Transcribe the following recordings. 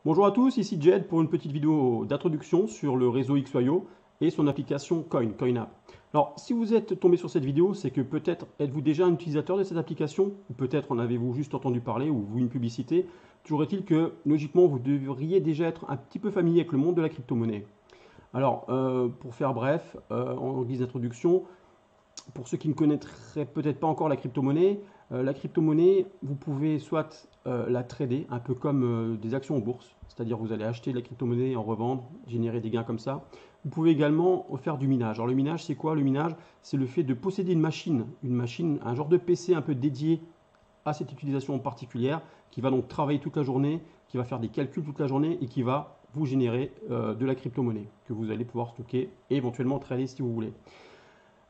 Bonjour à tous, ici Jed pour une petite vidéo d'introduction sur le réseau XYO et son application CoinApp. Alors, si vous êtes tombé sur cette vidéo, c'est que peut-être êtes-vous déjà un utilisateur de cette application, ou peut-être en avez-vous juste entendu parler ou vu une publicité. Toujours est-il que, logiquement, vous devriez déjà être un petit peu familier avec le monde de la crypto-monnaie. Alors, pour faire bref, en guise d'introduction, pour ceux qui ne connaîtraient peut-être pas encore la crypto-monnaie, vous pouvez soit la trader, un peu comme des actions en bourse, c'est-à-dire vous allez acheter de la crypto-monnaie, en revendre, générer des gains comme ça. Vous pouvez également faire du minage. Alors le minage, c'est quoi? Le minage, c'est le fait de posséder une machine, un genre de PC un peu dédié à cette utilisation particulière, qui va donc travailler toute la journée, qui va faire des calculs toute la journée et qui va vous générer de la crypto-monnaie que vous allez pouvoir stocker et éventuellement trader si vous voulez.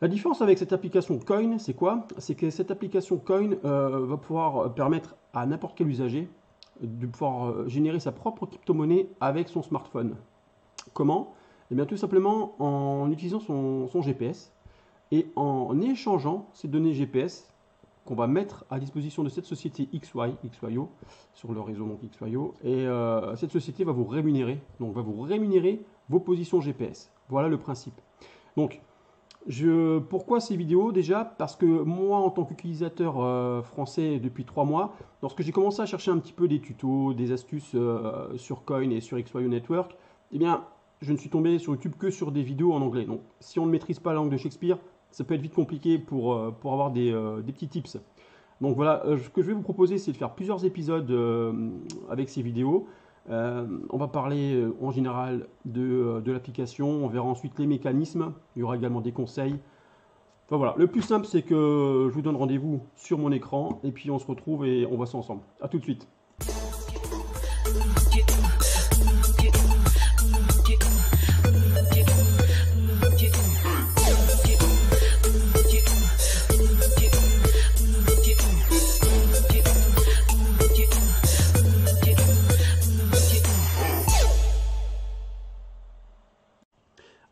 La différence avec cette application Coin, c'est quoi? C'est que cette application Coin va pouvoir permettre à n'importe quel usager de pouvoir générer sa propre crypto-monnaie avec son smartphone. Comment? Eh bien tout simplement en utilisant son GPS et en échangeant ces données GPS qu'on va mettre à disposition de cette société XYO, sur le réseau donc XYO, et cette société va vous rémunérer, donc va vous rémunérer vos positions GPS. Voilà le principe. Donc, pourquoi ces vidéos déjà? Parce que moi, en tant qu'utilisateur français depuis 3 mois, lorsque j'ai commencé à chercher un petit peu des tutos, des astuces sur Coin et sur XYO Network, eh bien, je ne suis tombé sur YouTube que sur des vidéos en anglais. Donc, si on ne maîtrise pas la langue de Shakespeare, ça peut être vite compliqué pour avoir des petits tips. Donc voilà, ce que je vais vous proposer, c'est de faire plusieurs épisodes avec ces vidéos. On va parler en général de l'application, on verra ensuite les mécanismes, il y aura également des conseils. Enfin voilà, le plus simple c'est que je vous donne rendez-vous sur mon écran et puis on se retrouve et on voit ça ensemble. A tout de suite.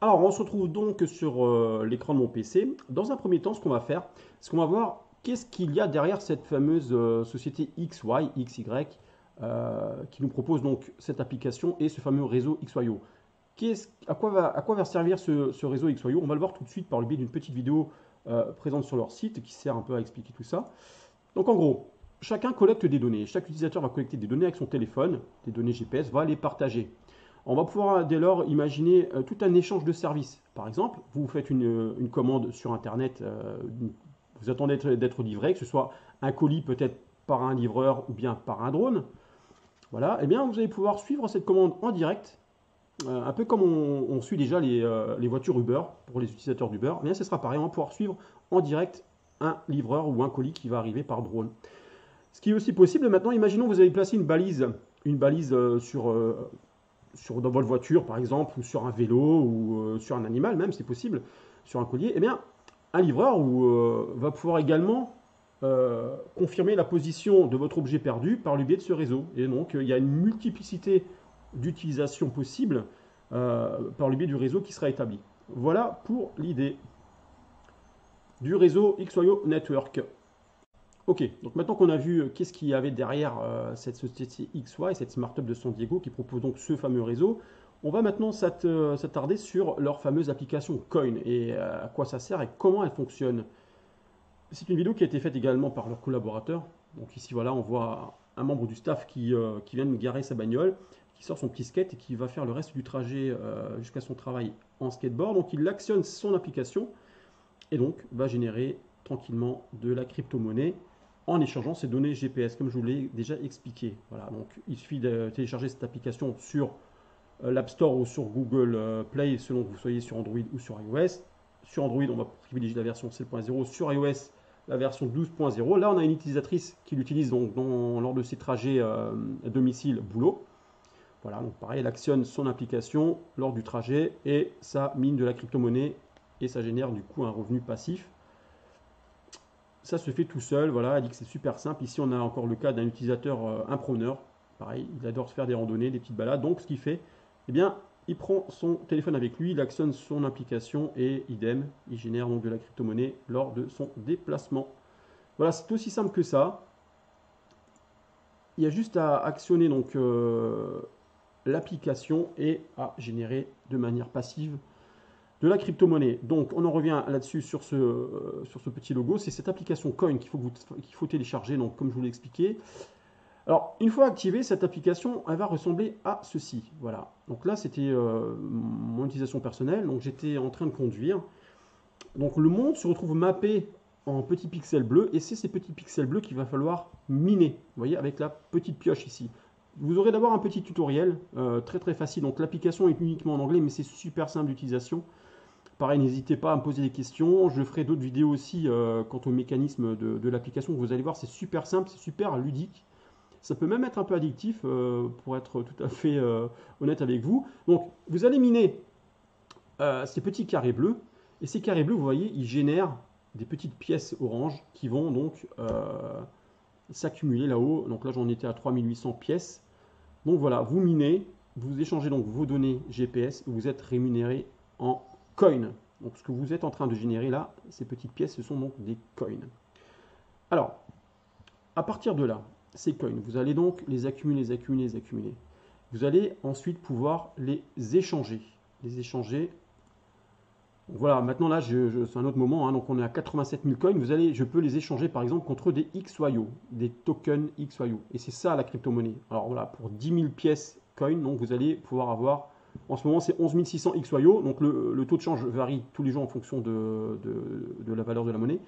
Alors, on se retrouve donc sur l'écran de mon PC. Dans un premier temps, ce qu'on va faire, c'est qu'on va voir qu'est-ce qu'il y a derrière cette fameuse société XY, qui nous propose donc cette application et ce fameux réseau XYO. À quoi va servir ce réseau XYO? On va le voir tout de suite par le biais d'une petite vidéo présente sur leur site qui sert un peu à expliquer tout ça. Donc en gros, chacun collecte des données. Chaque utilisateur va collecter des données avec son téléphone, des données GPS, va les partager. On va pouvoir dès lors imaginer tout un échange de services. Par exemple, vous faites une commande sur Internet, vous attendez d'être livré, que ce soit un colis peut-être par un livreur ou bien par un drone. Voilà, et bien vous allez pouvoir suivre cette commande en direct, un peu comme on suit déjà les voitures Uber pour les utilisateurs d'Uber. Eh bien, ce sera pareil, on va pouvoir suivre en direct un livreur ou un colis qui va arriver par drone. Ce qui est aussi possible maintenant, imaginons que vous avez placé une balise dans votre voiture par exemple, ou sur un vélo, ou sur un animal même, c'est possible, sur un collier, eh bien, un livreur va pouvoir également confirmer la position de votre objet perdu par le biais de ce réseau. Et donc, il y a une multiplicité d'utilisations possibles par le biais du réseau qui sera établi. Voilà pour l'idée du réseau XYO Network. Ok, donc maintenant qu'on a vu qu'est-ce qu'il y avait derrière cette société XY, cette startup de San Diego qui propose donc ce fameux réseau, on va maintenant s'attarder sur leur fameuse application Coin et à quoi ça sert et comment elle fonctionne. C'est une vidéo qui a été faite également par leurs collaborateurs. Donc ici voilà, on voit un membre du staff qui vient de garer sa bagnole, qui sort son petit skate et qui va faire le reste du trajet jusqu'à son travail en skateboard. Donc il actionne son application et donc va générer tranquillement de la crypto-monnaie en échangeant ces données GPS, comme je vous l'ai déjà expliqué. Voilà, donc il suffit de télécharger cette application sur l'App Store ou sur Google Play, selon que vous soyez sur Android ou sur iOS. Sur Android, on va privilégier la version 7.0. Sur iOS, la version 12.0. Là, on a une utilisatrice qui l'utilise donc lors de ses trajets domicile-boulot. Voilà, donc pareil, elle actionne son application lors du trajet et ça mine de la crypto-monnaie et ça génère du coup un revenu passif. Ça se fait tout seul, voilà, elle dit que c'est super simple. Ici, on a encore le cas d'un utilisateur, un preneur. Pareil, il adore se faire des randonnées, des petites balades. Donc, ce qu'il fait, eh bien, il prend son téléphone avec lui, il actionne son application et idem, il génère donc de la crypto-monnaie lors de son déplacement. Voilà, c'est aussi simple que ça. Il y a juste à actionner donc l'application et à générer de manière passive de la crypto-monnaie. Donc on en revient là-dessus sur ce petit logo. C'est cette application Coin qu'il faut télécharger, donc comme je vous l'ai expliqué. Alors, une fois activée, cette application, elle va ressembler à ceci. Voilà. Donc là, c'était mon utilisation personnelle. Donc j'étais en train de conduire. Donc le monde se retrouve mappé en petits pixels bleus. Et c'est ces petits pixels bleus qu'il va falloir miner. Vous voyez, avec la petite pioche ici. Vous aurez d'abord un petit tutoriel, très très facile. Donc l'application est uniquement en anglais, mais c'est super simple d'utilisation. Pareil, n'hésitez pas à me poser des questions. Je ferai d'autres vidéos aussi quant au mécanisme de l'application. Vous allez voir, c'est super simple, c'est super ludique. Ça peut même être un peu addictif, pour être tout à fait honnête avec vous. Donc, vous allez miner ces petits carrés bleus. Et ces carrés bleus, vous voyez, ils génèrent des petites pièces oranges qui vont donc s'accumuler là-haut. Donc là, j'en étais à 3800 pièces. Donc voilà, vous minez, vous échangez donc vos données GPS et vous êtes rémunéré en coin. Donc ce que vous êtes en train de générer là, ces petites pièces, ce sont donc des coins. Alors, à partir de là, ces coins, vous allez donc les accumuler, les accumuler, les accumuler. Vous allez ensuite pouvoir les échanger. Donc voilà, maintenant là, c'est un autre moment, hein, donc on est à 87 000 coins. Je peux les échanger par exemple contre des XYO, des tokens XYO. Et c'est ça la crypto-monnaie. Alors voilà, pour 10 000 pièces coin, donc vous allez pouvoir avoir, en ce moment c'est 11 600 XYO, donc le taux de change varie tous les jours en fonction de la valeur de la monnaie.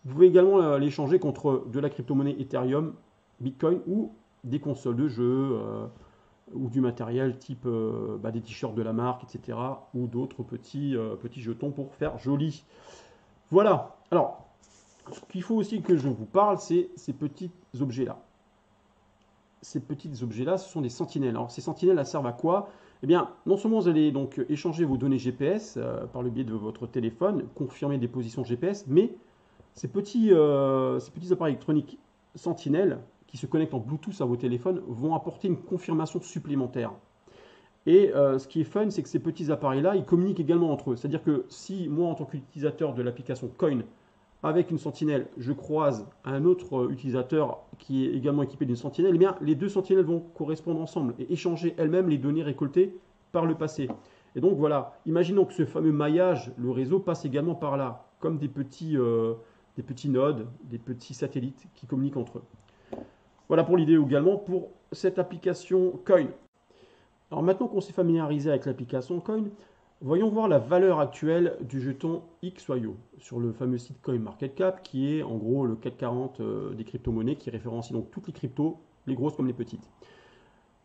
Vous pouvez également l'échanger contre de la crypto-monnaie Ethereum, Bitcoin ou des consoles de jeux ou du matériel type des t-shirts de la marque, etc. ou d'autres petits jetons pour faire joli. Voilà. Alors, ce qu'il faut aussi que je vous parle, c'est ces petits objets-là. Ces petits objets-là, ce sont des sentinelles. Alors, ces sentinelles, elles servent à quoi? Eh bien, non seulement vous allez donc échanger vos données GPS par le biais de votre téléphone, confirmer des positions GPS, mais ces petits appareils électroniques sentinelles qui se connectent en Bluetooth à vos téléphones vont apporter une confirmation supplémentaire. Et ce qui est fun, c'est que ces petits appareils-là, ils communiquent également entre eux. C'est-à-dire que si moi, en tant qu'utilisateur de l'application Coin, avec une sentinelle, je croise un autre utilisateur qui est également équipé d'une sentinelle, eh bien, les deux sentinelles vont correspondre ensemble et échanger elles-mêmes les données récoltées par le passé. Et donc voilà, imaginons que ce fameux maillage, le réseau, passe également par là, comme des petits nodes, des petits satellites qui communiquent entre eux. Voilà pour l'idée également pour cette application Coin. Alors maintenant qu'on s'est familiarisé avec l'application Coin, voyons voir la valeur actuelle du jeton XYO sur le fameux site CoinMarketCap qui est en gros le CAC 40 des crypto-monnaies qui référencie donc toutes les cryptos, les grosses comme les petites.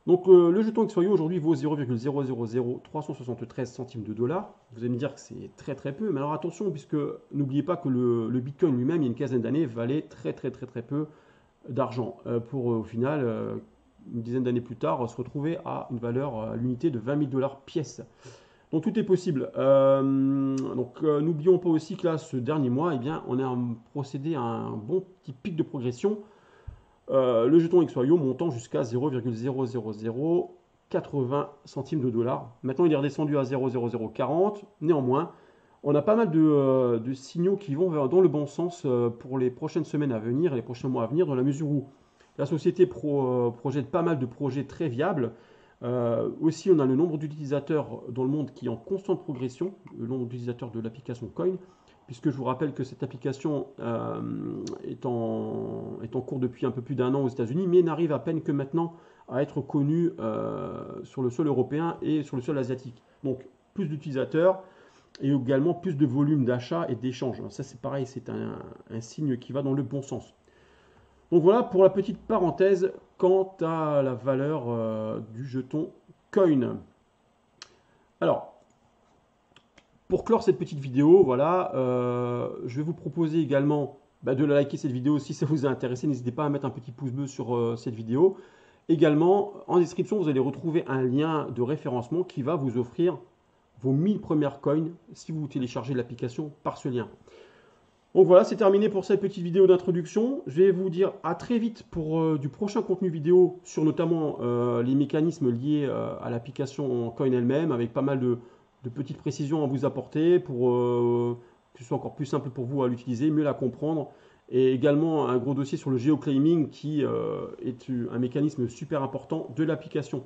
Donc le jeton XYO aujourd'hui vaut 0,000373 centimes de dollars. Vous allez me dire que c'est très très peu, mais alors attention puisque n'oubliez pas que le Bitcoin lui-même il y a une quinzaine d'années valait très peu d'argent pour au final une dizaine d'années plus tard se retrouver à une valeur à l'unité de 20 000 dollars pièce. Donc tout est possible. N'oublions pas aussi que là ce dernier mois, eh bien, on a procédé à un bon petit pic de progression. Le jeton XYO montant jusqu'à 0,00080 centimes de dollars. Maintenant il est redescendu à 0,0040. Néanmoins, on a pas mal de signaux qui vont dans le bon sens pour les prochaines semaines à venir et les prochains mois à venir, dans la mesure où la société projette pas mal de projets très viables. Aussi, on a le nombre d'utilisateurs dans le monde qui est en constante progression, le nombre d'utilisateurs de l'application Coin, puisque je vous rappelle que cette application est en cours depuis un peu plus d'un an aux États-Unis, mais n'arrive à peine que maintenant à être connue sur le sol européen et sur le sol asiatique. Donc, plus d'utilisateurs et également plus de volume d'achat et d'échange. Ça, c'est pareil, c'est un signe qui va dans le bon sens. Donc voilà pour la petite parenthèse quant à la valeur du jeton Coin. Alors, pour clore cette petite vidéo, voilà, je vais vous proposer également de liker cette vidéo si ça vous a intéressé. N'hésitez pas à mettre un petit pouce bleu sur cette vidéo. Également, en description, vous allez retrouver un lien de référencement qui va vous offrir vos 1000 premières coins si vous téléchargez l'application par ce lien. Donc voilà, c'est terminé pour cette petite vidéo d'introduction. Je vais vous dire à très vite pour du prochain contenu vidéo sur notamment les mécanismes liés à l'application Coin elle-même, avec pas mal de petites précisions à vous apporter pour que ce soit encore plus simple pour vous à l'utiliser, mieux la comprendre. Et également un gros dossier sur le géoclaiming qui est un mécanisme super important de l'application.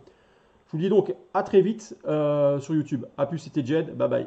Je vous dis donc à très vite sur YouTube. A plus, c'était Jed. Bye bye.